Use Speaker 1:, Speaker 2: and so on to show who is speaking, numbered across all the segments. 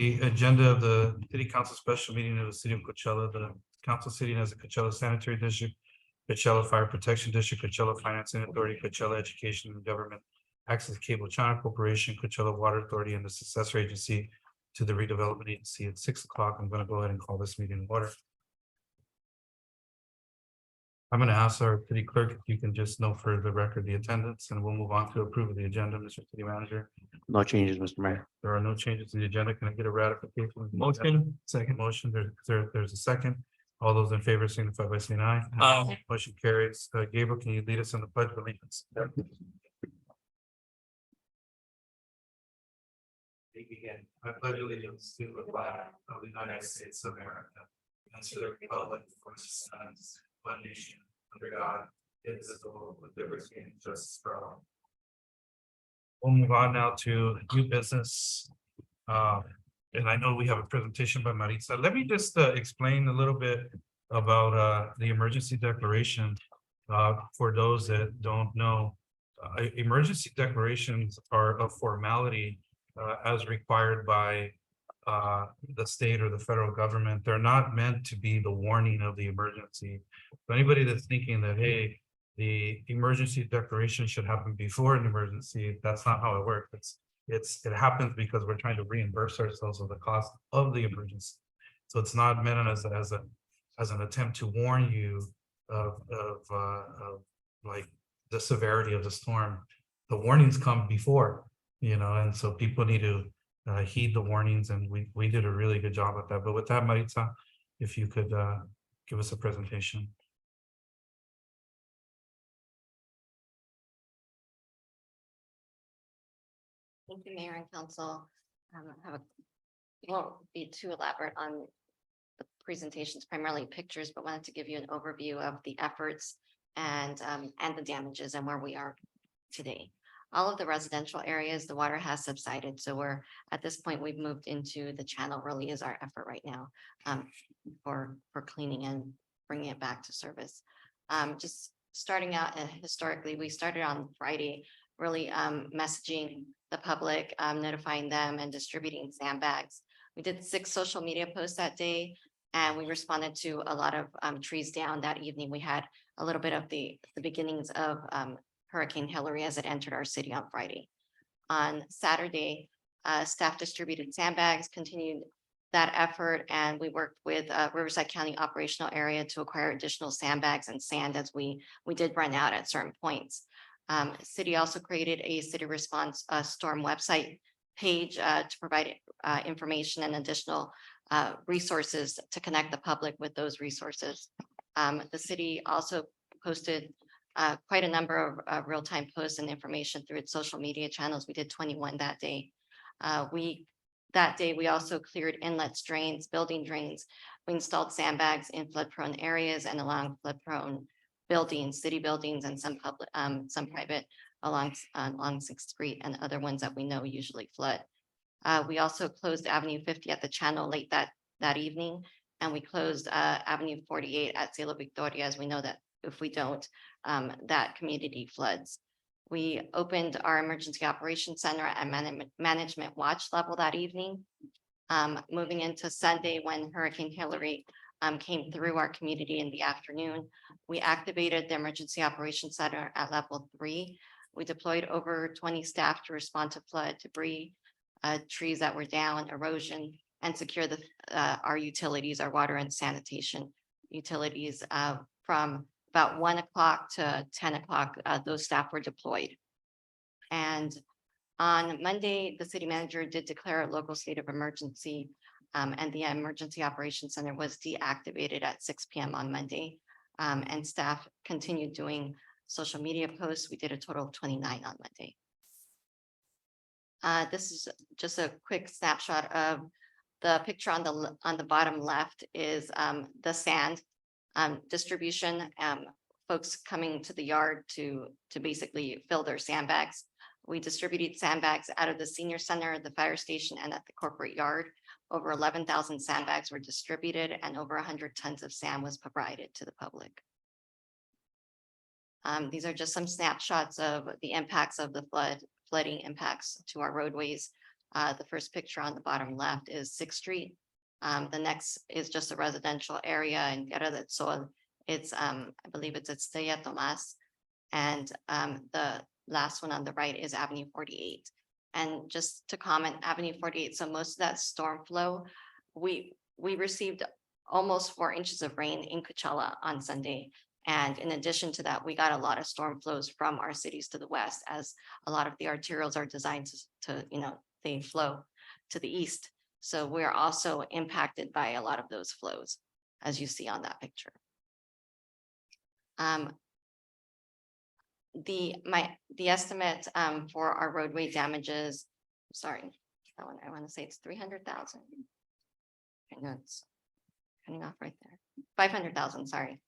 Speaker 1: The agenda of the city council special meeting of the city of Coachella, the council sitting as a Coachella Sanitary District, Coachella Fire Protection District, Coachella Financing Authority, Coachella Education and Government Access Cable Channel Corporation, Coachella Water Authority, and the successor agency to the redevelopment agency at 6 o'clock. I'm going to go ahead and call this meeting to order. I'm going to ask our city clerk if you can just note for the record the attendance, and we'll move on to approve of the agenda, Mr. City Manager.
Speaker 2: No changes, Mr. Mayor.
Speaker 1: There are no changes to the agenda. Can I get a ratification?
Speaker 3: Motion.
Speaker 1: Second motion, there's a second. All those in favor signify by saying aye.
Speaker 3: Aye.
Speaker 1: Motion carries. Gabriel, can you lead us in the pledge of allegiance? We begin. I pledge allegiance to the flag of the United States of America and to the republic for which it stands, one nation, under God, indivisible, with liberty and justice for all. We'll move on now to new business. And I know we have a presentation by Maritza. Let me just explain a little bit about the emergency declaration. For those that don't know, emergency declarations are a formality as required by the state or the federal government. They're not meant to be the warning of the emergency. So anybody that's thinking that, hey, the emergency declaration should happen before an emergency, that's not how it works. It happens because we're trying to reimburse ourselves of the cost of the emergency. So it's not meant as an attempt to warn you of like the severity of the storm. The warnings come before, and so people need to heed the warnings, and we did a really good job at that. But with that, Maritza, if you could give us a presentation.
Speaker 4: Thank you, Mayor and Council. Won't be too elaborate on the presentations, primarily pictures, but wanted to give you an overview of the efforts and the damages and where we are today. All of the residential areas, the water has subsided. So we're at this point, we've moved into the channel. Really is our effort right now for cleaning and bringing it back to service. Just starting out historically, we started on Friday, really messaging the public, notifying them and distributing sandbags. We did 6 social media posts that day, and we responded to a lot of trees down that evening. We had a little bit of the beginnings of Hurricane Hilary as it entered our city on Friday. On Saturday, staff distributed sandbags, continued that effort, and we worked with Riverside County operational area to acquire additional sandbags and sand as we did run out at certain points. City also created a city response storm website page to provide information and additional resources to connect the public with those resources. The city also posted quite a number of real-time posts and information through its social media channels. We did 21 that day. That day, we also cleared inlets, drains, building drains. We installed sandbags in flood-prone areas and along flood-prone buildings, city buildings, and some public, some private along 6th Street, and other ones that we know usually flood. We also closed Avenue 50 at the channel late that evening, and we closed Avenue 48 at Cielo Victoria, as we know that if we don't, that community floods. We opened our emergency operations center at management watch level that evening. Moving into Sunday, when Hurricane Hilary came through our community in the afternoon, we activated the emergency operations center at level 3. We deployed over 20 staff to respond to flood, debris, trees that were down, erosion, and secure our utilities, our water and sanitation utilities. From about 1 o'clock to 10 o'clock, those staff were deployed. And on Monday, the city manager did declare a local state of emergency, and the emergency operations center was deactivated at 6 p.m. on Monday. And staff continued doing social media posts. We did a total of 29 on Monday. This is just a quick snapshot of the picture on the bottom left is the sand distribution, folks coming to the yard to basically fill their sandbags. We distributed sandbags out of the senior center, the fire station, and at the corporate yard. Over 11,000 sandbags were distributed, and over 100 tons of sand was provided to the public. These are just some snapshots of the impacts of the flooding impacts to our roadways. The first picture on the bottom left is Sixth Street. The next is just a residential area in Tierra del Sol. It's, I believe it's Estella Tomas. And the last one on the right is Avenue 48. And just to comment, Avenue 48, so most of that storm flow, we received almost 4 inches of rain in Coachella on Sunday. And in addition to that, we got a lot of storm flows from our cities to the west, as a lot of the arterials are designed to they flow to the east. So we're also impacted by a lot of those flows, as you see on that picture. The estimate for our roadway damages, sorry, that one, I want to say it's 300,000. I know it's cutting off right there. 500,000, sorry.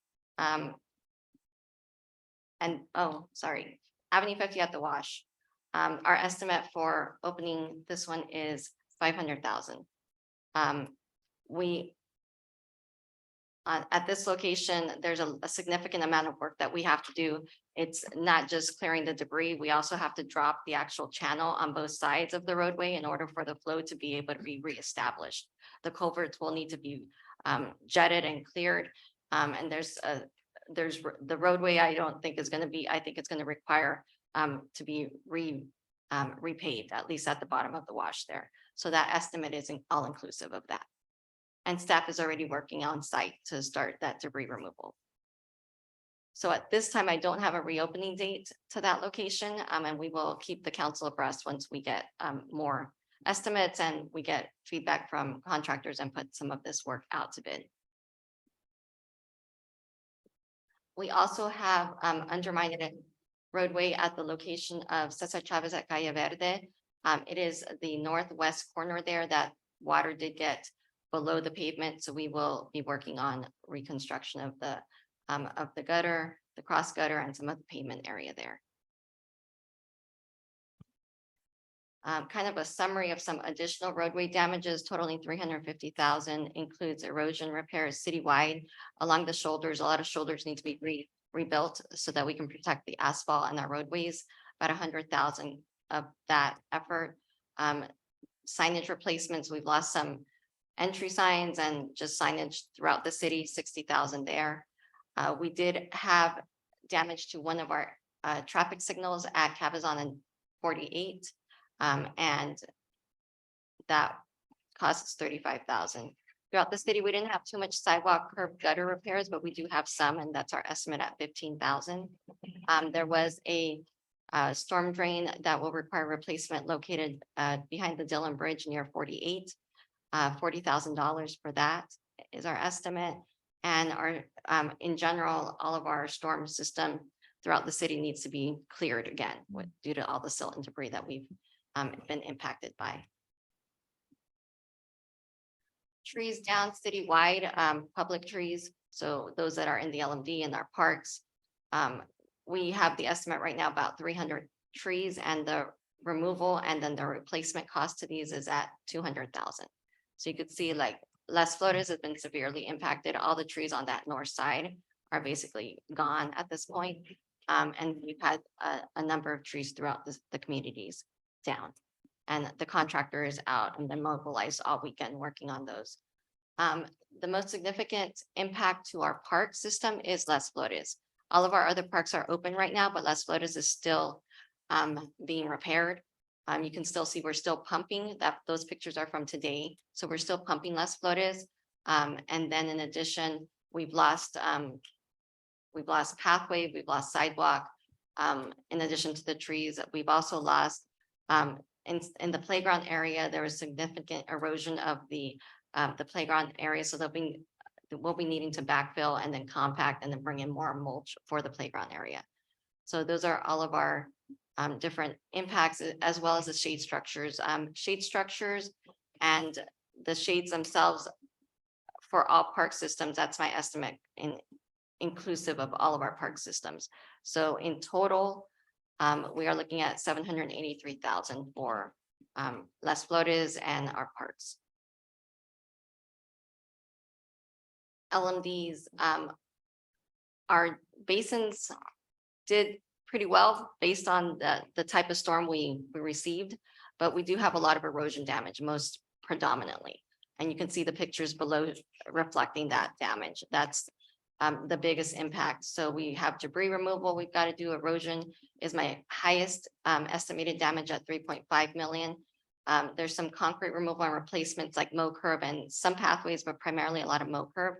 Speaker 4: And oh, sorry, Avenue 50 at the Wash. Our estimate for opening this one is 500,000. At this location, there's a significant amount of work that we have to do. It's not just clearing the debris. We also have to drop the actual channel on both sides of the roadway in order for the flow to be able to be reestablished. The culverts will need to be jetted and cleared. And there's the roadway, I don't think is going to be, I think it's going to require to be repaved, at least at the bottom of the wash there. So that estimate is all inclusive of that. And staff is already working on site to start that debris removal. So at this time, I don't have a reopening date to that location, and we will keep the council abreast once we get more estimates and we get feedback from contractors and put some of this work out to bid. We also have undermined roadway at the location of Cesar Chavez at Calle Verde. It is the northwest corner there that water did get below the pavement, so we will be working on reconstruction of the gutter, the cross gutter, and some of the pavement area there. Kind of a summary of some additional roadway damages totaling 350,000 includes erosion repairs citywide along the shoulders. A lot of shoulders need to be rebuilt so that we can protect the asphalt and our roadways. About 100,000 of that effort. Signage replacements, we've lost some entry signs and just signage throughout the city, 60,000 there. We did have damage to one of our traffic signals at Cabazon and 48. And that costs 35,000. Throughout the city, we didn't have too much sidewalk curb gutter repairs, but we do have some, and that's our estimate at 15,000. There was a storm drain that will require replacement located behind the Dillon Bridge near 48. $40,000 for that is our estimate. And our in general, all of our storm system throughout the city needs to be cleared again due to all the silt and debris that we've been impacted by. Trees down citywide, public trees, so those that are in the LMD and our parks. We have the estimate right now about 300 trees, and the removal and then the replacement cost to these is at 200,000. So you could see like Las Flores has been severely impacted. All the trees on that north side are basically gone at this point. And we've had a number of trees throughout the communities down. And the contractor is out and then mobilized all weekend working on those. The most significant impact to our park system is Las Flores. All of our other parks are open right now, but Las Flores is still being repaired. You can still see we're still pumping. Those pictures are from today. So we're still pumping Las Flores. And then in addition, we've lost pathway, we've lost sidewalk. In addition to the trees, we've also lost in the playground area, there was significant erosion of the playground area. So we'll be needing to backfill and then compact and then bring in more mulch for the playground area. So those are all of our different impacts, as well as the shade structures. Shade structures and the shades themselves for all park systems, that's my estimate inclusive of all of our park systems. So in total, we are looking at 783,000 for Las Flores and our parks. LMDs, our basins did pretty well based on the type of storm we received. but we do have a lot of erosion damage, most predominantly. And you can see the pictures below reflecting that damage. That's the biggest impact. So we have debris removal we've got to do. Erosion is my highest estimated damage at 3.5 million. There's some concrete removal and replacements like mow curb and some pathways, but primarily a lot of mow curb,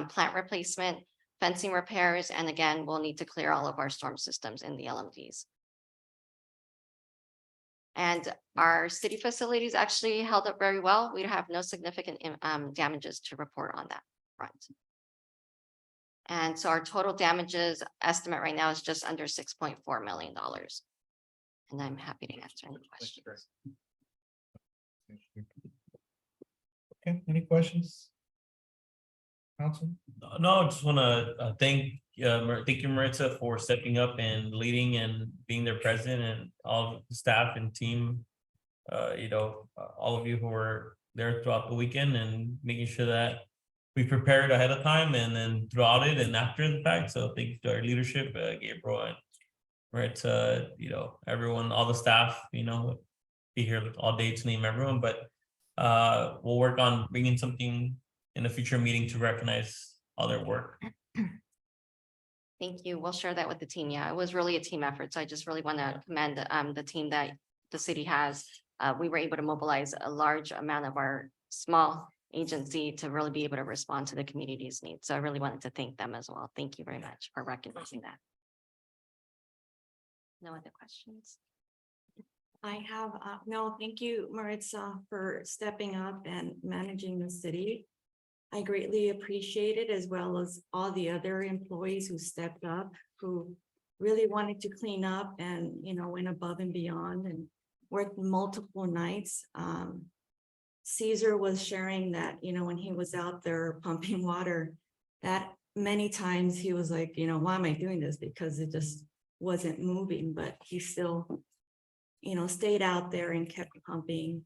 Speaker 4: plant replacement, fencing repairs, and again, we'll need to clear all of our storm systems in the LMDs. And our city facilities actually held up very well. We have no significant damages to report on that front. And so our total damages estimate right now is just under $6.4 million. And I'm happy to answer any questions.
Speaker 2: Okay, any questions? Council?
Speaker 3: No, I just want to thank you, Maritza, for stepping up and leading and being their president, and all the staff and team. All of you who were there throughout the weekend and making sure that we prepared ahead of time and then throughout it and after the fact. So thank you to our leadership, Gabriel and Maritza, everyone, all the staff, be here all day to name everyone, but we'll work on bringing something in a future meeting to recognize all their work.
Speaker 4: Thank you. We'll share that with the team. Yeah, it was really a team effort. So I just really want to commend the team that the city has. We were able to mobilize a large amount of our small agency to really be able to respond to the community's needs. So I really wanted to thank them as well. Thank you very much for recognizing that. No other questions?
Speaker 5: I have, no, thank you, Maritza, for stepping up and managing the city. I greatly appreciate it, as well as all the other employees who stepped up, who really wanted to clean up and, went above and beyond and worked multiple nights. Caesar was sharing that, when he was out there pumping water, that many times he was like, why am I doing this? Because it just wasn't moving, but he still, stayed out there and kept pumping.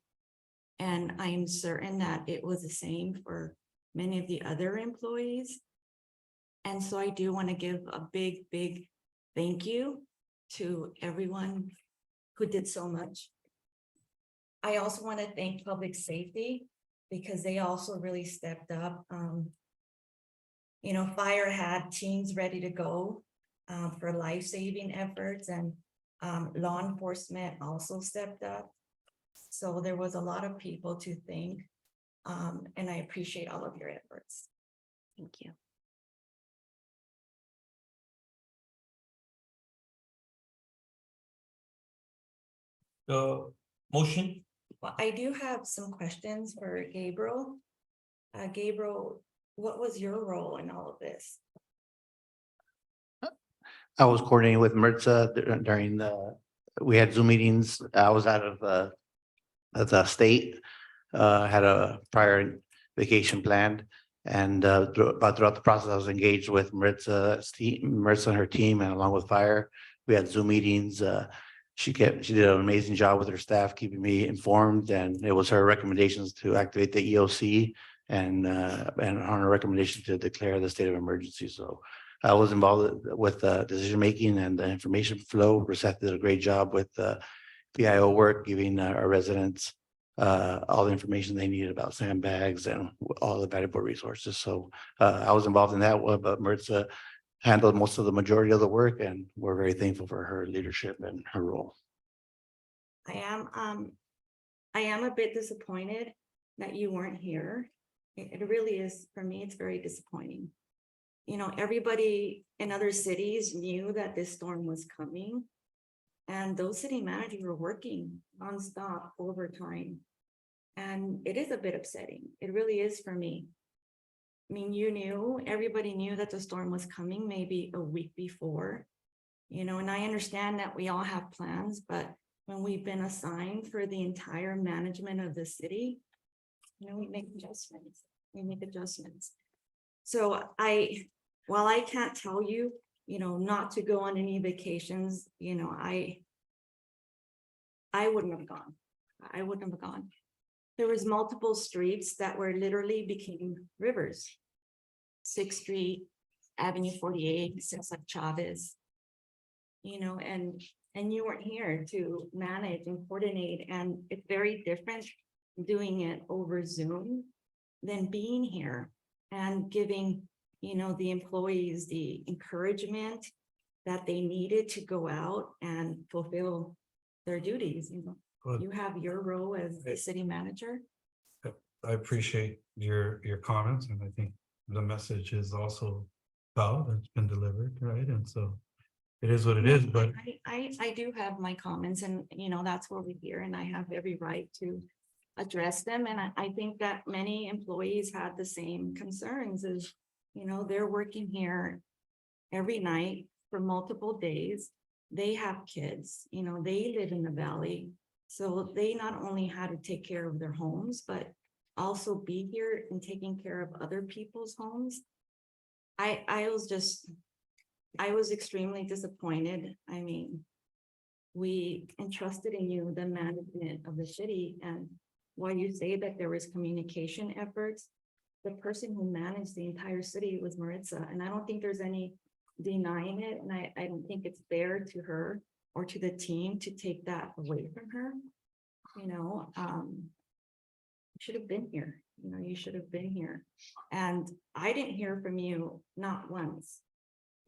Speaker 5: And I'm certain that it was the same for many of the other employees. And so I do want to give a big, big thank you to everyone who did so much. I also want to thank public safety, because they also really stepped up. Fire had teams ready to go for life-saving efforts, and law enforcement also stepped up. So there was a lot of people to thank, and I appreciate all of your efforts.
Speaker 4: Thank you.
Speaker 3: So motion.
Speaker 5: Well, I do have some questions for Gabriel. Gabriel, what was your role in all of this?
Speaker 6: I was coordinating with Maritza during we had Zoom meetings. I was out of the state, had a prior vacation planned, and throughout the process, I was engaged with Maritza and her team, and along with fire, we had Zoom meetings. She did an amazing job with her staff, keeping me informed, and it was her recommendations to activate the EOC and on her recommendation to declare the state of emergency. So I was involved with decision making and the information flow. Rosetta did a great job with the PIO work, giving our residents all the information they needed about sandbags and all the valuable resources. So I was involved in that one, but Maritza handled most of the majority of the work, and we're very thankful for her leadership and her role.
Speaker 5: I am a bit disappointed that you weren't here. It really is, for me, it's very disappointing. Everybody in other cities knew that this storm was coming, and those city managers were working nonstop overtime. And it is a bit upsetting. It really is for me. I mean, everybody knew that the storm was coming maybe a week before, and I understand that we all have plans, but when we've been assigned for the entire management of the city, we make adjustments. So while I can't tell you, not to go on any vacations, I wouldn't have gone. There was multiple streets that were literally became rivers. 6th Street, Avenue 48, Cesar Chavez. and you weren't here to manage and coordinate, and it's very different doing it over Zoom than being here and giving, the employees the encouragement that they needed to go out and fulfill their duties.
Speaker 7: Good.
Speaker 5: You have your role as the city manager.
Speaker 7: I appreciate your comments, and I think the message is also valid, it's been delivered, right? And so it is what it is, but
Speaker 5: I do have my comments, and that's what we're here, and I have every right to address them. And I think that many employees had the same concerns as, they're working here every night for multiple days. They have kids, they live in the valley. So they not only had to take care of their homes, but also be here and taking care of other people's homes. I was extremely disappointed. I mean, we entrusted in you, the management of the city, and while you say that there was communication efforts, the person who managed the entire city was Maritza, and I don't think there's any denying it, and I don't think it's fair to her or to the team to take that away from her. You should have been here, you should have been here. And I didn't hear from you, not once.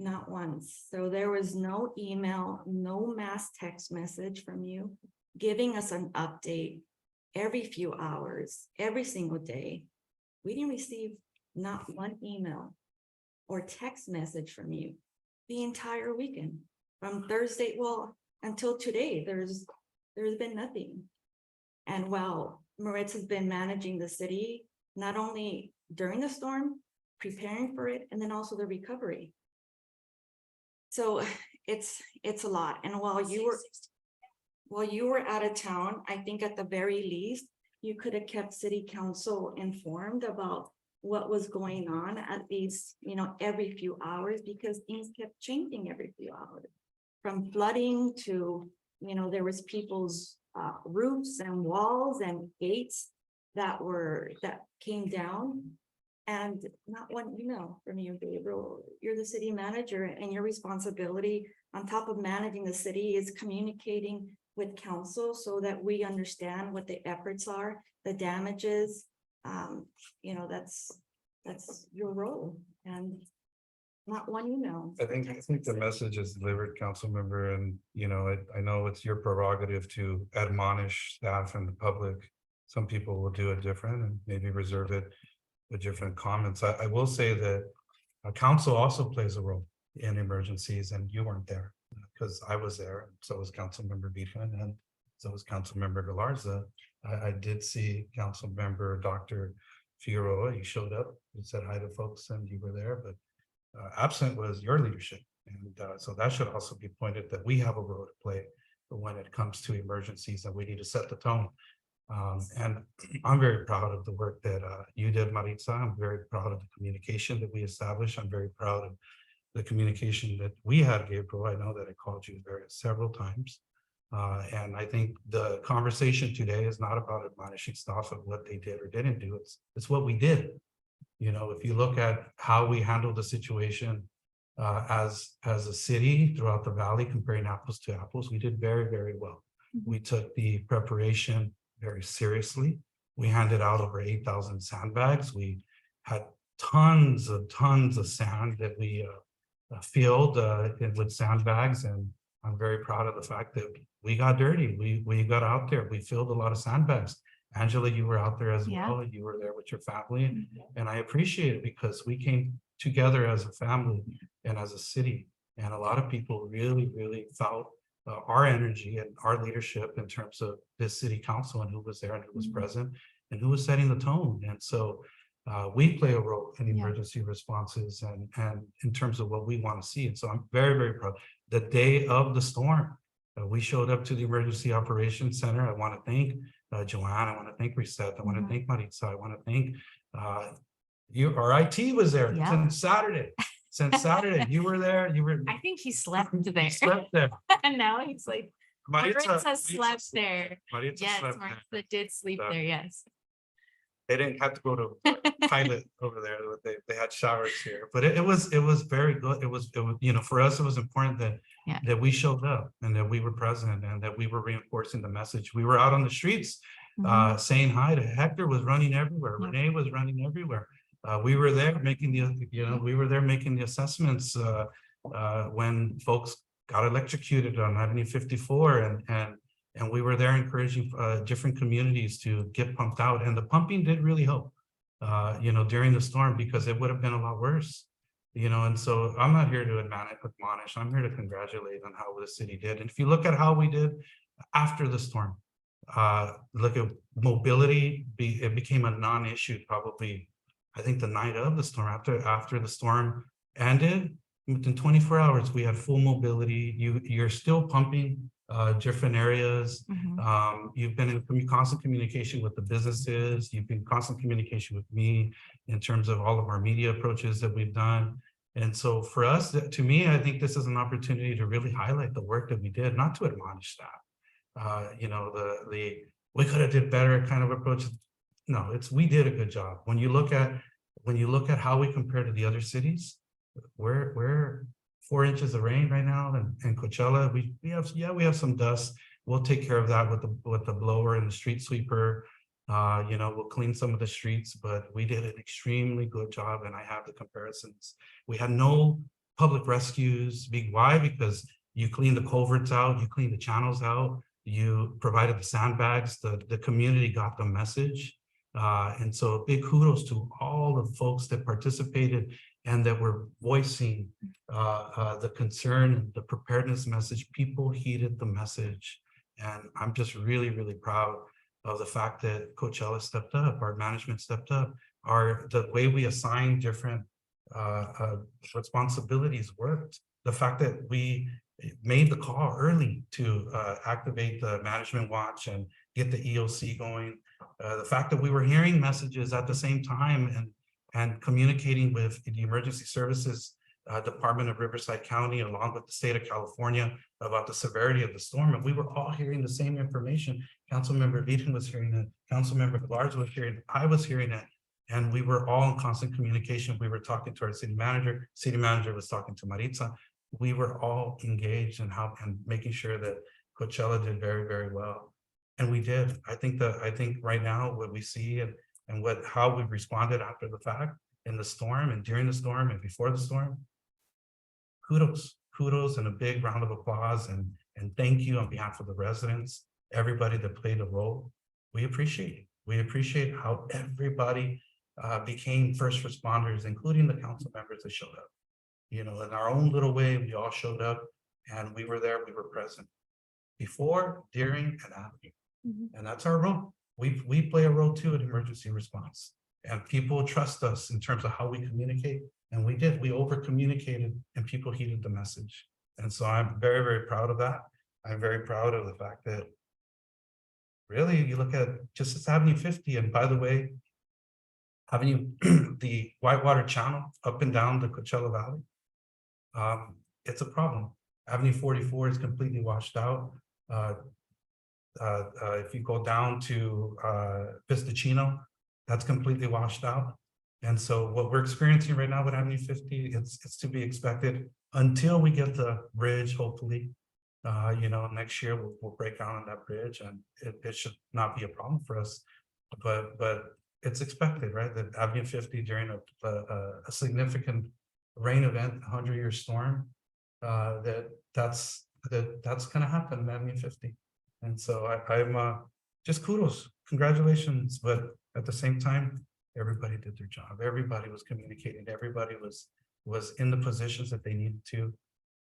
Speaker 5: Not once. So there was no email, no mass text message from you giving us an update every few hours, every single day. We didn't receive not one email or text message from you the entire weekend from Thursday, until today. There's been nothing. And while Maritza's been managing the city, not only during the storm, preparing for it, and then also the recovery. So it's a lot. And while you were out of town, I think at the very least, you could have kept city council informed about what was going on at least, every few hours, because things kept changing every few hours. From flooding to, there was people's roofs and walls and gates that came down. And not one email from you, Gabriel. You're the city manager, and your responsibility on top of managing the city is communicating with council so that we understand what the efforts are, the damages. That's your role, and not one email.
Speaker 7: I think the message is delivered, council member, and I know it's your prerogative to admonish staff and the public. Some people will do it different and maybe reserve it with different comments. I will say that council also plays a role in emergencies, and you weren't there because I was there. So was Council Member Beatman, and so was Council Member Galarza. I did see Council Member Dr. Figueroa. You showed up, you said hi to folks, and you were there, but absent was your leadership. And so that should also be pointed, that we have a role to play when it comes to emergencies, and we need to set the tone. And I'm very proud of the work that you did, Maritza. I'm very proud of the communication that we established. I'm very proud of the communication that we had, Gabriel. I know that I called you several times. And I think the conversation today is not about admonishing staff of what they did or didn't do. It's what we did. If you look at how we handled the situation as a city throughout the valley, comparing apples to apples, we did very, very well. We took the preparation very seriously. We handed out over 8,000 sandbags. We had tons of sand that we filled with sandbags, and I'm very proud of the fact that we got dirty. We got out there. We filled a lot of sandbags. Angela, you were out there as well. You were there with your family, and I appreciate it because we came together as a family and as a city, and a lot of people really, really felt our energy and our leadership in terms of this city council and who was there and who was present and who was setting the tone. And so we play a role in emergency responses and in terms of what we want to see. And so I'm very, very proud. The day of the storm, we showed up to the Emergency Operations Center. I want to thank Joanne. I want to thank Reset. I want to thank Maritza. I want to thank our IT was there since Saturday. Since Saturday, you were there.
Speaker 8: I think he slept there.
Speaker 7: Slept there.
Speaker 8: And now he's like, Maritza slept there.
Speaker 7: Maritza
Speaker 8: Yes,
Speaker 7: slept there.
Speaker 8: Maritza did sleep there, yes.
Speaker 7: They didn't have to go to pilot over there, but they had showers here, but it was very good. It was, you know, for us, it was important
Speaker 8: Yeah.
Speaker 7: that we showed up and that we were present and that we were reinforcing the message. We were out on the streets, saying hi to Hector was running everywhere.
Speaker 8: Yeah.
Speaker 7: Renee was running everywhere. We were there making we were there making the assessments, when folks got electrocuted on Avenue 54 and we were there encouraging, different communities to get pumped out, and the pumping did really help, you know, during the storm, because it would have been a lot worse. You know, and so I'm not here to admonish, I'm here to congratulate on how the city did. And if you look at how we did after the storm, look at mobility, it became a non-issue probably, I think the night of the storm, after the storm ended, within 24 hours, we had full mobility. You're still pumping different areas. You've been in constant communication with the businesses. You've been in constant communication with me in terms of all of our media approaches that we've done. And so for us, to me, I think this is an opportunity to really highlight the work that we did, not to admonish staff. You know, we could have did better kind of approach. No, we did a good job. When you look at how we compare to the other cities, we're 4 inches of rain right now, and Coachella, we have some dust. We'll take care of that with the blower and the street sweeper. You know, we'll clean some of the streets, but we did an extremely good job, and I have the comparisons. We had no public rescues. Why? Because you clean the culverts out, you clean the channels out, you provided the sandbags, the community got the message. And so big kudos to all the folks that participated and that were voicing the concern, the preparedness message. People heeded the message. And I'm just really, really proud of the fact that Coachella stepped up, our management stepped up, the way we assigned different responsibilities worked. The fact that we made the call early to activate the management watch and get the EOC going. The fact that we were hearing messages at the same time and communicating with the Emergency Services Department of Riverside County, along with the state of California, about the severity of the storm. And we were all hearing the same information. Councilmember Beaton was hearing it, Councilmember Large was hearing it, I was hearing it. And we were all in constant communication. We were talking to our city manager was talking to Maritza. We were all engaged and making sure that Coachella did very, very well. And we did. I think right now what we see and how we responded after the fact in the storm and during the storm and before the storm, kudos and a big round of applause and thank you on behalf of the residents, everybody that played a role. We appreciate it. We appreciate how everybody became first responders, including the council members that showed up. You know, in our own little way, we all showed up and we were there, we were present before, during, and after. And that's our role. We play a role too in emergency response, and people trust us in terms of how we communicate. And we did, we over communicated and people heeded the message. And so I'm very, very proud of that. I'm very proud of the fact that really you look at just this Avenue 50, and by the way, the Whitewater Channel up and down the Coachella Valley, it's a problem. Avenue 44 is completely washed out. If you go down to Vistachino, that's completely washed out. And so what we're experiencing right now with Avenue 50, it's to be expected until we get the bridge, hopefully. You know, next year we'll break down on that bridge, and it should not be a problem for us. But it's expected, right? That Avenue 50 during a significant rain event, 100-year storm, that's going to happen in Avenue 50. And so I'm just kudos, congratulations. But at the same time, everybody did their job. Everybody was communicating. Everybody was in the positions that they needed to.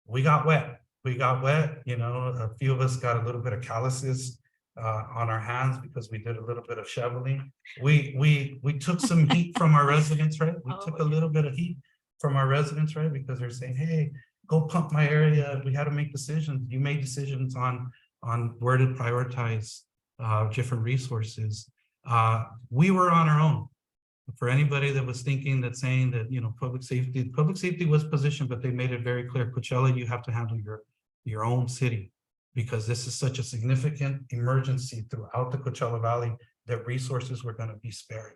Speaker 7: We got wet. You know, a few of us got a little bit of calluses on our hands because we did a little bit of shoveling. We took some heat from our residents, right? We took a little bit of heat from our residents, right? Because they're saying, hey, go pump my area. We had to make decisions. You made decisions on where to prioritize different resources. We were on our own. For anybody that was thinking that saying that, you know, public safety was positioned, but they made it very clear, Coachella, you have to handle your own city, because this is such a significant emergency throughout the Coachella Valley that resources were going to be spared.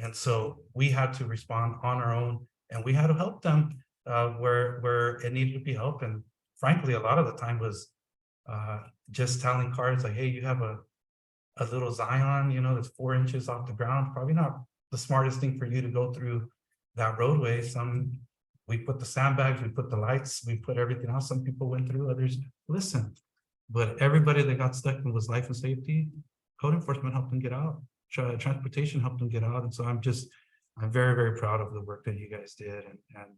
Speaker 7: And so we had to respond on our own, and we had to help them where it needed to be helped. And frankly, a lot of the time was just telling cars like, hey, you have a little Zion, you know, that's 4 inches off the ground, probably not the smartest thing for you to go through that roadway. We put the sandbags, we put the lights, we put everything else. Some people went through, others listened. But everybody that got stuck and was life and safety, code enforcement helped them get out. Transportation helped them get out. And so I'm very, very proud of the work that you guys did. And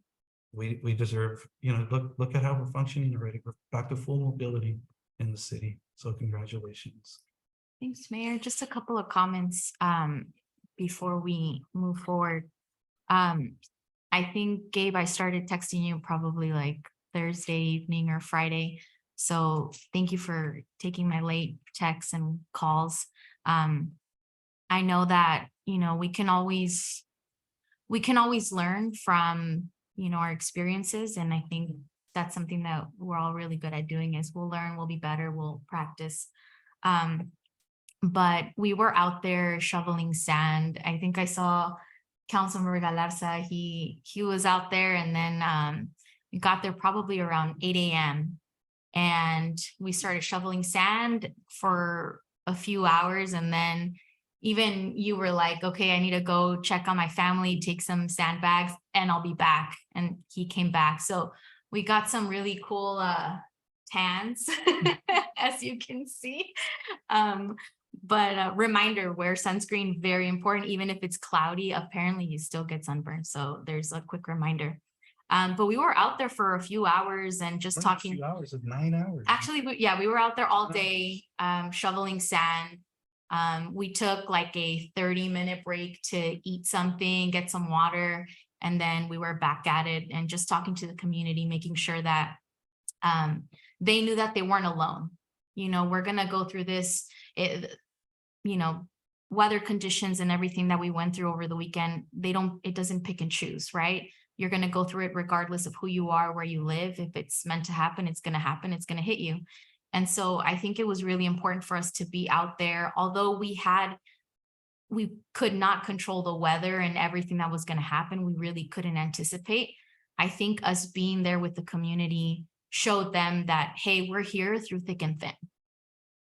Speaker 7: we deserve, you know, look at how we're functioning already. We're back to full mobility in the city. So congratulations.
Speaker 8: Thanks, Mayor. Just a couple of comments before we move forward. I think, Gabe, I started texting you probably like Thursday evening or Friday. So thank you for taking my late texts and calls. I know that, you know, we can always learn from, you know, our experiences. And I think that's something that we're all really good at doing is we'll learn, we'll be better, we'll practice. But we were out there shoveling sand. I think I saw Councilmember Galarza, he was out there, and then we got there probably around 8 a.m. and we started shoveling sand for a few hours. And then even you were like, okay, I need to go check on my family, take some sandbags, and I'll be back. And he came back. So we got some really cool tans, as you can see. But a reminder, wear sunscreen, very important. Even if it's cloudy, apparently you still get sunburned. So there's a quick reminder. But we were out there for a few hours and just talking.
Speaker 7: A few hours of 9 hours.
Speaker 8: Actually, we were out there all day shoveling sand. We took like a 30-minute break to eat something, get some water, and then we were back at it and just talking to the community, making sure that they knew that they weren't alone. You know, we're gonna go through this, you know, weather conditions and everything that we went through over the weekend. It doesn't pick and choose, right? You're gonna go through it regardless of who you are, where you live. If it's meant to happen, it's gonna happen. It's gonna hit you. And so I think it was really important for us to be out there, although we could not control the weather and everything that was going to happen. We really couldn't anticipate. I think us being there with the community showed them that, hey, we're here through thick and thin,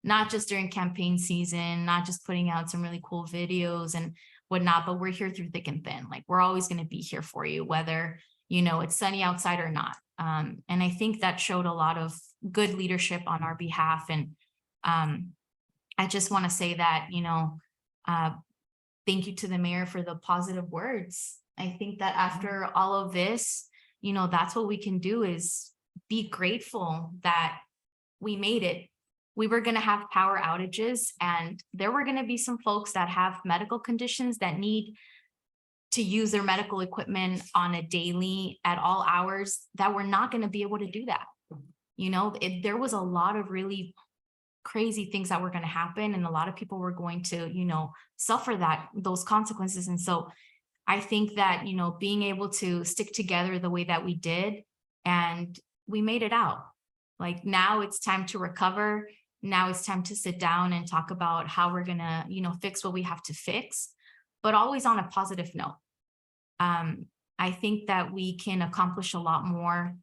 Speaker 8: not just during campaign season, not just putting out some really cool videos and whatnot, but we're here through thick and thin. Like, we're always going to be here for you, whether, you know, it's sunny outside or not. And I think that showed a lot of good leadership on our behalf. And I just want to say that, you know, thank you to the mayor for the positive words. I think that after all of this, you know, that's what we can do is be grateful that we made it. We were going to have power outages, and there were going to be some folks that have medical conditions that need to use their medical equipment on a daily at all hours that we're not going to be able to do that. You know, there was a lot of really crazy things that were going to happen, and a lot of people were going to, you know, suffer those consequences. And so I think that, you know, being able to stick together the way that we did, and we made it out. Like, now it's time to recover. Now it's time to sit down and talk about how we're going to, you know, fix what we have to fix, but always on a positive note. I think that we can accomplish a lot more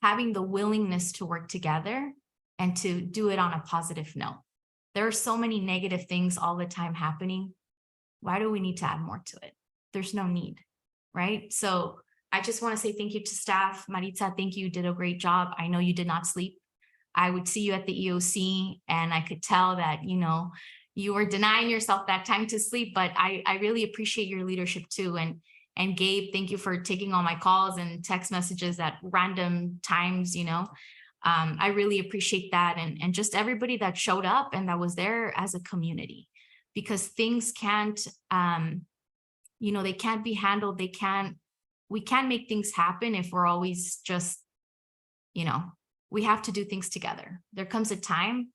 Speaker 8: having the willingness to work together and to do it on a positive note. There are so many negative things all the time happening. Why do we need to add more to it? There's no need, right? So I just want to say thank you to staff. Maritza, thank you. You did a great job. I know you did not sleep. I would see you at the EOC and I could tell that, you know, you were denying yourself that time to sleep, but I really appreciate your leadership too. And Gabe, thank you for taking all my calls and text messages at random times, you know. I really appreciate that. And just everybody that showed up and that was there as a community, because things can't, you know, they can't be handled. We can't make things happen if we're always just, you know, we have to do things together. There comes a time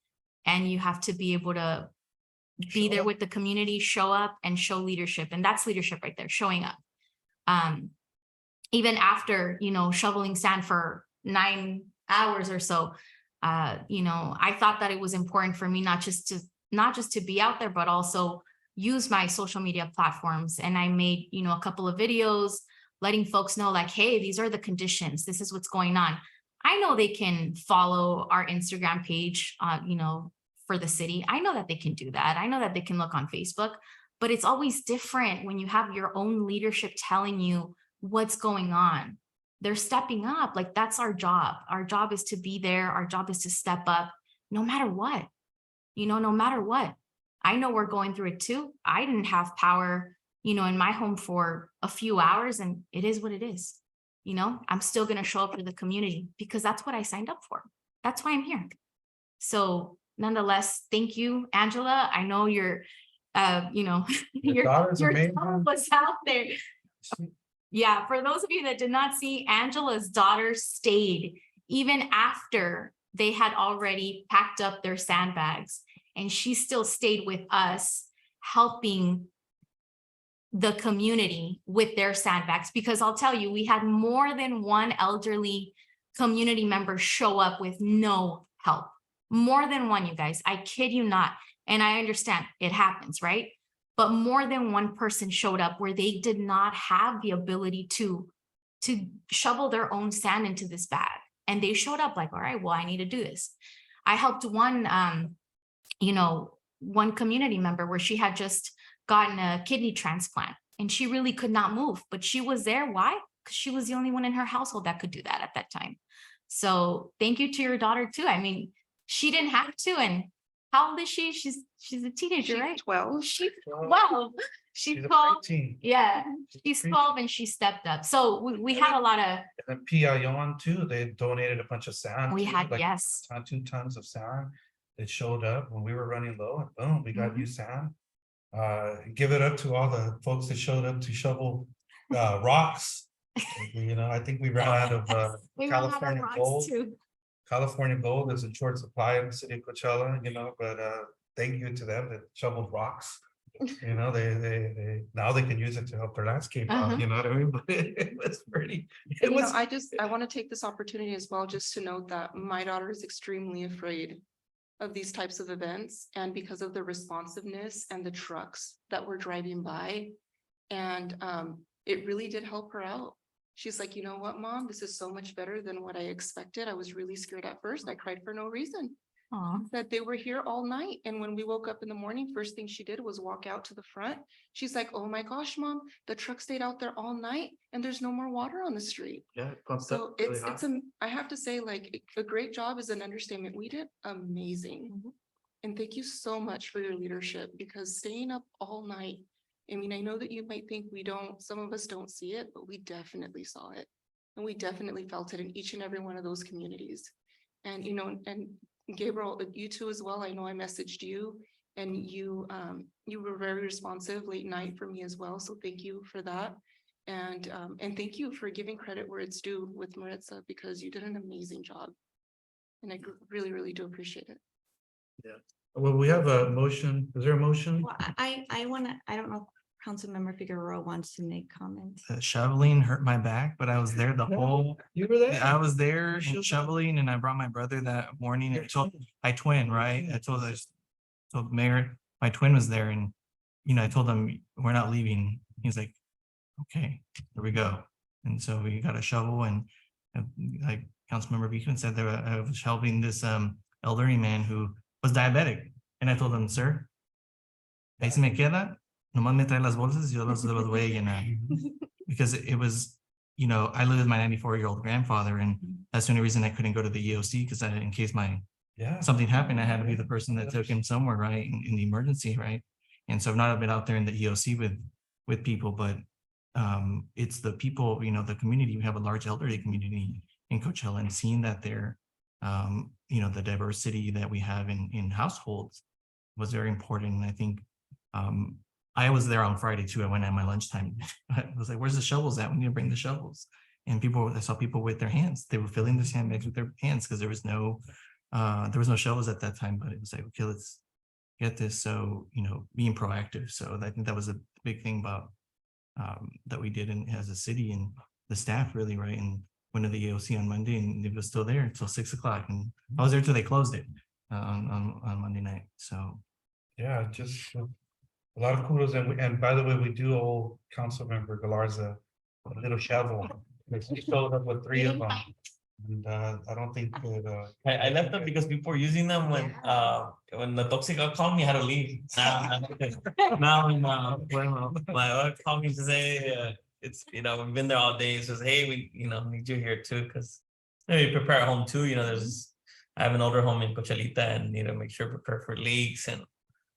Speaker 8: and you have to be able to be there with the community, show up and show leadership. And that's leadership right there, showing up. Even after, you know, shoveling sand for 9 hours or so, you know, I thought that it was important for me not just to be out there, but also used my social media platforms and I made, a couple of videos letting folks know like, hey, these are the conditions. This is what's going on. I know they can follow our Instagram page, for the city. I know that they can do that. I know that they can look on Facebook, but it's always different when you have your own leadership telling you what's going on. They're stepping up. Like, that's our job. Our job is to be there. Our job is to step up no matter what, no matter what. I know we're going through it too. I didn't have power, in my home for a few hours, and it is what it is. I'm still going to show up for the community because that's what I signed up for. That's why I'm here. So nonetheless, thank you, Angela. I know you're, your
Speaker 2: daughter's amazing.
Speaker 8: daughter was out there. Yeah, for those of you that did not see, Angela's daughter stayed even after they had already packed up their sandbags, and she still stayed with us, helping the community with their sandbags. Because I'll tell you, we had more than one elderly community member show up with no help. More than one, you guys. I kid you not. And I understand it happens, right? But more than one person showed up where they did not have the ability to shovel their own sand into this bag. And they showed up like, all right, well, I need to do this. I helped one, one community member where she had just gotten a kidney transplant and she really could not move, but she was there. Why? Because she was the only one in her household that could do that at that time. So thank you to your daughter too. I mean, she didn't have to. And how old is she? She's a teenager, right?
Speaker 5: 12.
Speaker 8: She's 12. She's 12. Yeah, she's 12 and she stepped up. So we had a lot of.
Speaker 7: And Piayon too, they donated a bunch of sand.
Speaker 8: We
Speaker 7: too,
Speaker 8: had,
Speaker 7: like
Speaker 8: yes.
Speaker 7: 2 tons of sand. It showed up when we were running low, and boom, we got new sand. Give it up to all the folks that showed up to shovel rocks. I think we ran out of
Speaker 8: We ran out of
Speaker 7: California
Speaker 8: rocks
Speaker 7: gold.
Speaker 8: too.
Speaker 7: California gold is in short supply in the city of Coachella, but thank you to them that shoveled rocks. They now they can use it to help their landscape out, you know what I mean? But it was pretty, it was.
Speaker 9: I want to take this opportunity as well, just to note that my daughter is extremely afraid of these types of events, and because of the responsiveness and the trucks that were driving by. And it really did help her out. She's like, you know what, Mom, this is so much better than what I expected. I was really scared at first. I cried for no reason.
Speaker 8: Aw.
Speaker 9: That they were here all night. And when we woke up in the morning, first thing she did was walk out to the front. She's like, oh my gosh, Mom, the truck stayed out there all night and there's no more water on the street.
Speaker 1: Yeah, it pumped
Speaker 9: So
Speaker 1: up really hot.
Speaker 9: I have to say, like, a great job is an understatement. We did amazing. And thank you so much for your leadership, because staying up all night, I mean, I know that you might think some of us don't see it, but we definitely saw it. And we definitely felt it in each and every one of those communities. And, and Gabriel, you too as well. I know I messaged you and you were very responsive late night for me as well. So thank you for that. And thank you for giving credit where it's due with Maritza, because you did an amazing job. And I really, really do appreciate it.
Speaker 7: Well, we have a motion. Is there a motion?
Speaker 5: Well, I don't know if Councilmember Figueroa wants to make comments.
Speaker 10: Shoveling hurt my back, but I was there the whole,
Speaker 2: You were there?
Speaker 10: I was there and shoveling, and I brought my brother that morning and told, I twin, right? I told Mayor, my twin was there, and, I told him, we're not leaving. He's like, okay, here we go. And so we got a shovel, and like Councilmember Beekman said, I was helping this elderly man who was diabetic. And I told him, sir, ahí se me queda, nomás me trae las bolsas, yo los voy a llenar. Because it was, I live with my 94-year-old grandfather, and that's the only reason I couldn't go to the EOC, because in case something happened, I had to be the person that took him somewhere, right, in the emergency, right? And so I've not been out there in the EOC with people, but it's the people, the community. We have a large elderly community in Coachella, and seeing that they're the diversity that we have in households was very important. And I think I was there on Friday too. I went at my lunchtime. I was like, where's the shovels at? We need to bring the shovels. And I saw people with their hands. They were filling the sandbags with their hands because there was no shovels at that time. But it was like, okay, let's get this. So, being proactive. So I think that was a big thing about that we did as a city, and the staff really, right? And went to the EOC on Monday, and it was still there until 6 o'clock. And I was there till they closed it on Monday night. So
Speaker 7: Yeah, just A lot of kudos, and by the way, we do owe Councilmember Galarza a little shovel. He showed up with 3 of them. And I don't think that
Speaker 3: I left them because people were using them when the Toxica called me, I had to leave. Now, when my wife called me to say, it's, we've been there all day, says, hey, we, need you here too, because maybe prepare at home too, I have an older home in Cochelita and need to make sure prepare for leaks and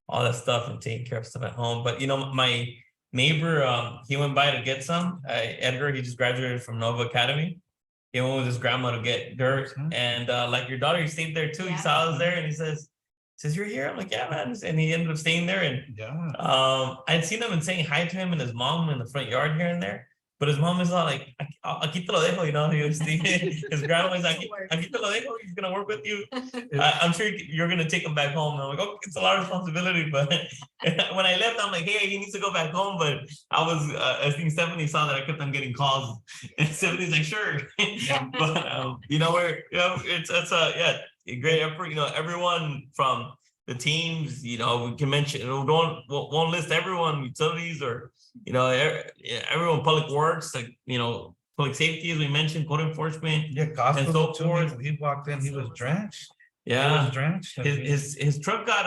Speaker 3: all that stuff and taking care of stuff at home. But my neighbor, he went by to get some, Edgar, he just graduated from Nova Academy. He went with his grandma to get dirt, and like your daughter, he stayed there too. He saw I was there, and he says, "You're here." I'm like, "Yeah, man." And he ended up staying there. And
Speaker 7: yeah,
Speaker 3: I'd seen him and saying hi to him and his mom in the front yard here and there. But his mom is all like, "Aquí te lo dejo," He was his grandma is like, "Aquí te lo dejo." He's gonna work with you. I'm sure you're gonna take him back home. And I'm like, "Oh, it's a lot of responsibility." But when I left, I'm like, "Hey, he needs to go back home." But I think Stephanie saw that I kept on getting calls, and Stephanie's like, "Sure." But it's a great effort. Everyone from the teams. We can mention. Won't list everyone, utilities or. Everyone, public works, like, public safety, as we mentioned, code enforcement.
Speaker 7: yeah.
Speaker 3: And so
Speaker 7: Costco too,
Speaker 3: forth.
Speaker 7: he walked in, he was drenched. He
Speaker 3: Yeah,
Speaker 7: was drenched.
Speaker 3: his truck got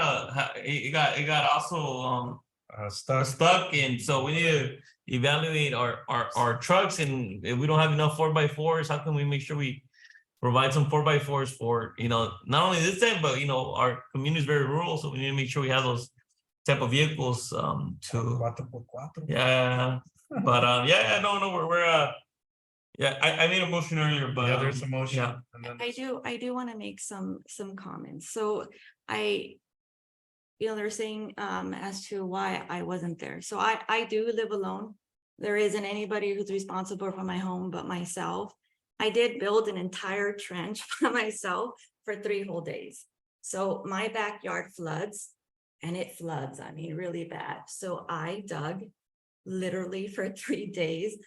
Speaker 3: it got also stuck, and so we need to evaluate our trucks, and if we don't have enough 4x4s, how can we make sure we provide some 4x4s for not only this time, but our community is very rural, so we need to make sure we have those type of vehicles to yeah. But we're I made a motion earlier, but
Speaker 7: Yeah, there's a motion.
Speaker 3: yeah.
Speaker 7: And then
Speaker 5: I do want to make some comments. So they're saying as to why I wasn't there. So I do live alone. There isn't anybody who's responsible for my home but myself. I did build an entire trench for myself for 3 whole days. So my backyard floods, and it floods, I mean, really bad. So I dug literally for 3 days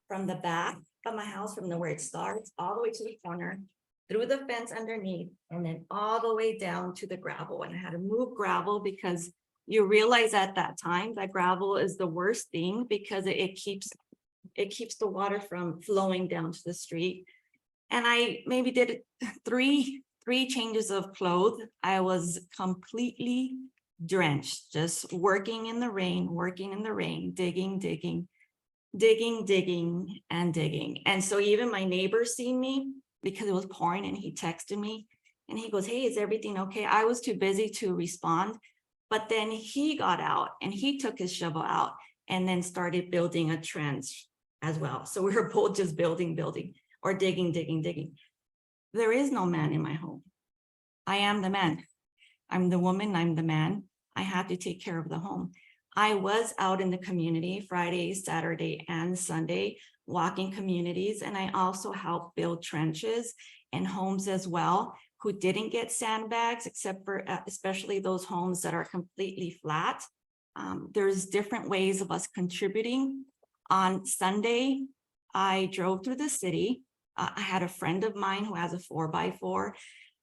Speaker 5: from the back of my house, from where it starts, all the way to the corner, through the fence underneath, and then all the way down to the gravel. And I had to move gravel because you realize at that time that gravel is the worst thing because it keeps the water from flowing down to the street. And I maybe did three changes of clothes. I was completely drenched, just working in the rain, digging, and digging. And so even my neighbor seen me because it was pouring, and he texted me and he goes, "Hey, is everything okay?" I was too busy to respond, but then he got out and he took his shovel out and then started building a trench as well. So we were both just building or digging. There is no man in my home. I am the man. I'm the woman, I'm the man. I have to take care of the home. I was out in the community Friday, Saturday, and Sunday, walking communities, and I also helped build trenches and homes as well who didn't get sandbags, except for especially those homes that are completely flat. There's different ways of us contributing. On Sunday, I drove through the city. I had a friend of mine who has a 4x4.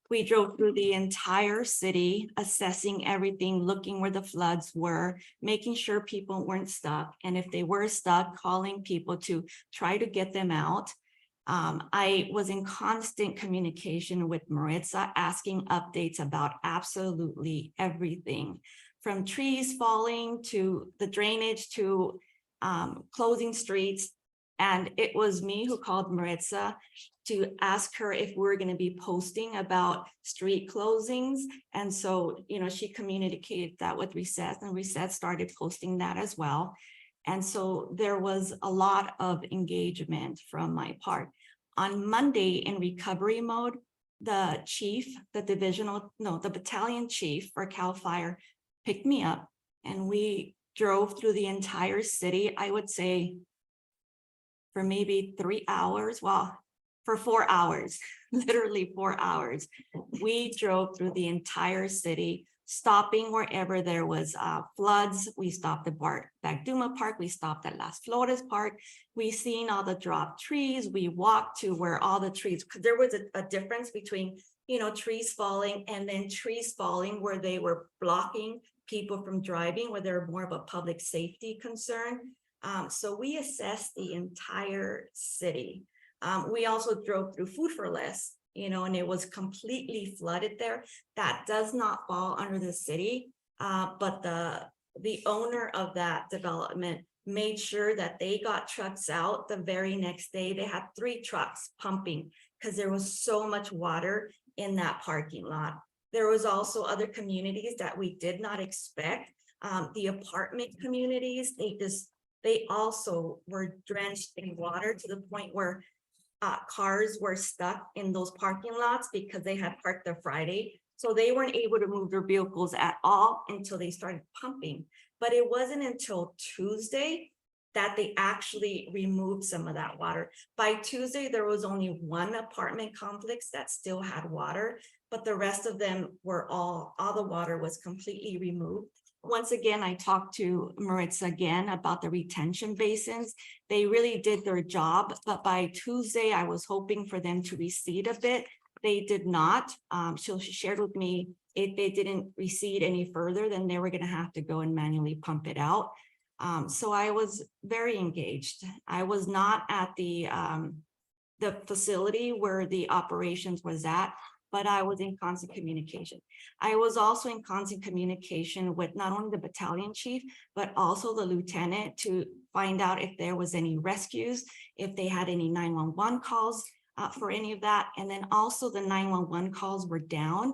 Speaker 5: We drove through the entire city, assessing everything, looking where the floods were, making sure people weren't stuck. And if they were stuck, calling people to try to get them out. I was in constant communication with Maritza, asking updates about absolutely everything, from trees falling to the drainage to closing streets. And it was me who called Maritza to ask her if we're going to be posting about street closings. And so, she communicated that with Reset, and Reset started posting that as well. And so there was a lot of engagement from my part. On Monday, in recovery mode, the battalion chief for CAL FIRE picked me up, and we drove through the entire city, I would say, for maybe 3 hours. Well, for 4 hours, literally 4 hours. We drove through the entire city, stopping wherever there was floods. We stopped at Bacduma Park. We stopped at Las Flores Park. We seen all the dropped trees. We walked to where all the trees, because there was a difference between, trees falling and then trees falling where they were blocking people from driving, where they're more of a public safety concern. So we assessed the entire city. We also drove through Food for Less, you know, and it was completely flooded there. That does not fall under the city. But the owner of that development made sure that they got trucks out the very next day. They had 3 trucks pumping because there was so much water in that parking lot. There was also other communities that we did not expect. The apartment communities, they also were drenched in water to the point where cars were stuck in those parking lots because they had parked there Friday. So they weren't able to move their vehicles at all until they started pumping. But it wasn't until Tuesday that they actually removed some of that water. By Tuesday, there was only 1 apartment complex that still had water, but the rest of them were all the water was completely removed. Once again, I talked to Maritza again about the retention basins. They really did their job, but by Tuesday, I was hoping for them to recede a bit. They did not. She shared with me if they didn't recede any further, then they were going to have to go and manually pump it out. So I was very engaged. I was not at the facility where the operations was at, but I was in constant communication. I was also in constant communication with not only the battalion chief, but also the lieutenant to find out if there was any rescues, if they had any 911 calls for any of that. And then also the 911 calls were down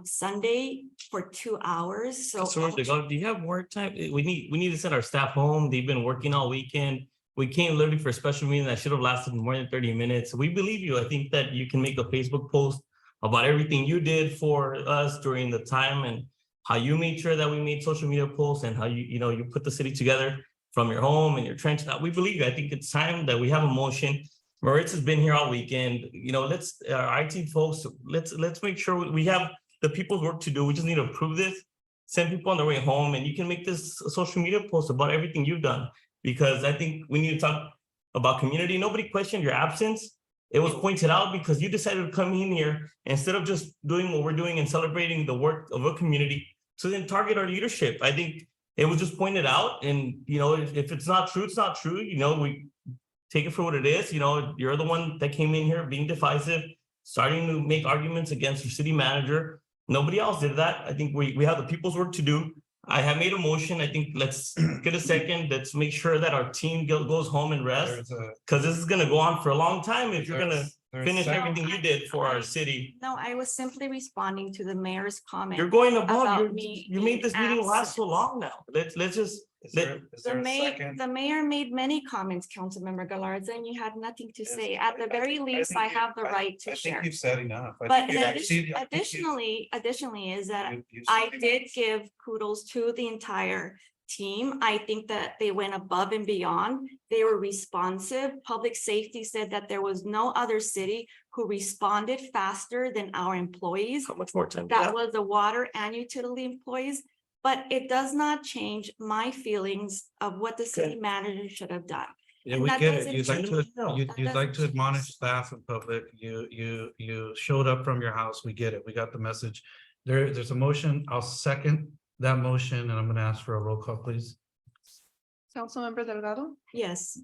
Speaker 5: Sunday for 2 hours. So
Speaker 3: Do you have more time? We need to send our staff home. They've been working all weekend. We came literally for a special meeting that should have lasted more than 30 minutes. We believe you. I think that you can make a Facebook post about everything you did for us during the time and how you made sure that we made social media posts and how you put the city together from your home and your trench. We believe you. I think it's time that we have a motion. Maritza's been here all weekend. Let's our IT folks, let's make sure we have the people's work to do. We just need to approve this, send people on their way home, and you can make this a social media post about everything you've done. Because I think we need to talk about community. Nobody questioned your absence. It was pointed out because you decided to come in here instead of just doing what we're doing and celebrating the work of a community to then target our leadership. I think it was just pointed out, and if it's not true, it's not true. We take it for what it is. You're the one that came in here being divisive, starting to make arguments against your city manager. Nobody else did that. I think we have the people's work to do. I have made a motion. I think let's get a second. Let's make sure that our team goes home and rest, because this is going to go on for a long time if you're going to finish everything you did for our city.
Speaker 5: No, I was simply responding to the mayor's comment.
Speaker 3: You're going above.
Speaker 5: About me
Speaker 3: You made this meeting last so
Speaker 5: absent.
Speaker 3: long now. Let's just.
Speaker 5: The mayor made many comments, Councilmember Galarza, and you had nothing to say. At the very least, I have the right to
Speaker 7: I
Speaker 5: share.
Speaker 7: think you've said enough.
Speaker 5: But additionally is that I did give kudos to the entire team. I think that they went above and beyond. They were responsive. Public safety said that there was no other city who responded faster than our employees.
Speaker 3: How much more time? do you
Speaker 5: That
Speaker 3: have?
Speaker 5: was the water and utility employees. But it does not change my feelings of what the city manager should have done.
Speaker 7: Yeah,
Speaker 5: And
Speaker 7: we
Speaker 5: that
Speaker 7: get it.
Speaker 5: doesn't
Speaker 7: You'd like
Speaker 5: change-
Speaker 7: to,
Speaker 3: No,
Speaker 7: you'd
Speaker 5: that
Speaker 7: like
Speaker 5: doesn't
Speaker 7: to
Speaker 5: change.
Speaker 7: admonish staff and public. You showed up from your house. We get it. We got the message. There's a motion. I'll second that motion, and I'm gonna ask for a roll call, please.
Speaker 9: Councilmember Delgado,
Speaker 5: Yes.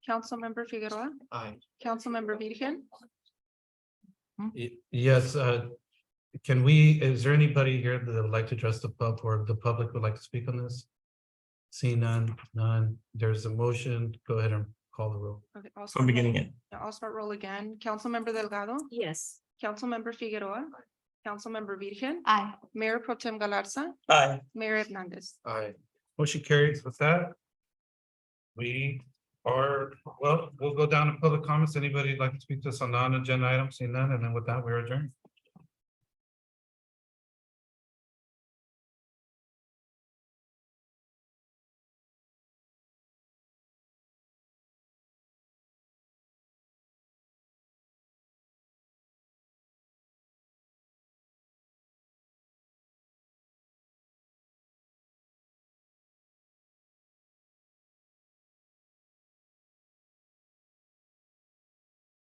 Speaker 9: Councilmember Figueroa,
Speaker 2: Aye.
Speaker 9: Councilmember Virgen,
Speaker 7: Yes, is there anybody here that would like to address the pub or the public would like to speak on this? See none. There's a motion. Go ahead and call the roll.
Speaker 9: okay, I'll
Speaker 3: From
Speaker 9: start
Speaker 3: beginning
Speaker 9: roll-
Speaker 3: in.
Speaker 9: I'll start roll again. Councilmember Delgado,
Speaker 5: Yes.
Speaker 9: Councilmember Figueroa, Councilmember Virgen,
Speaker 8: Aye.
Speaker 9: Mayor Pro Tem Galarza,
Speaker 3: Aye.
Speaker 9: Mayor Hernandez.
Speaker 7: Aye. Motion carries with that. We'll go down to public comments. Anybody like to speak to us on non-agenda items? Seeing none, and then with that, we're adjourned.